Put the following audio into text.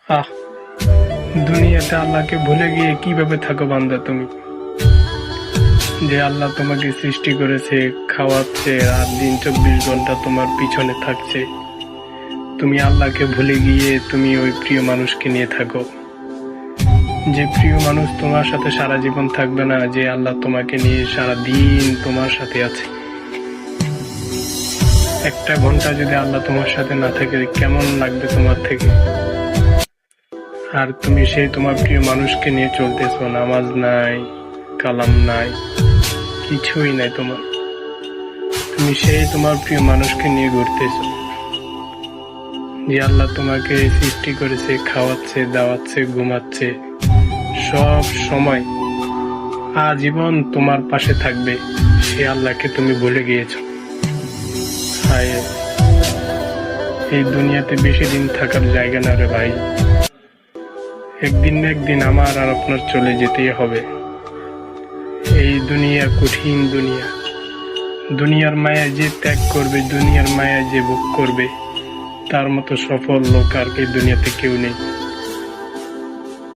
আহ, দুনিয়াতে আল্লাহকে ভুলে গিয়ে কিভাবে থাকো বান্দা তুমি? যে আল্লাহ তোমাকে সৃষ্টি করেছে, খাওয়াচ্ছে, রাত দিন 24 ঘন্টা তোমার পিছনে থাকছে, তুমি আল্লাহকে ভুলে গিয়ে তুমি ওই প্রিয় মানুষকে নিয়ে থাকো। যে প্রিয় মানুষ তোমার সাথে সারা জীবন থাকবে না, যে আল্লাহ তোমাকে নিয়ে সারা দিন তোমার সাথে আছে। একটা ঘন্টা যদি আল্লাহ তোমার সাথে না থাকে কেমন লাগবে তোমার থেকে? আর তুমি সেই তোমার প্রিয় মানুষকে নিয়ে চলতেছো, নামাজ নাই, কালাম নাই, কিছুই নাই তোমার। তুমি সেই তোমার প্রিয় মানুষকে নিয়ে ঘুরতেছো, যে আল্লাহ তোমাকে সৃষ্টি করেছে, খাওয়াচ্ছে, দাওয়াচ্ছে, ঘুমাচ্ছে, সব সময় আজীবন তোমার পাশে থাকবে। সে আল্লাহকে তুমি ভুলে গিয়েছো। হায়, এই দুনিয়াতে বেশি দিন থাকার জায়গা না রে ভাই। একদিন না একদিন আমার আর আপনার চলে যেতেই হবে। এই দুনিয়া কঠিন দুনিয়া। দুনিয়ার মায়া যে ত্যাগ করবে, দুনিয়ার মায়া যে ভোগ করবে, তার মতো সফল লোক আর এই দুনিয়াতে কেউ নেই।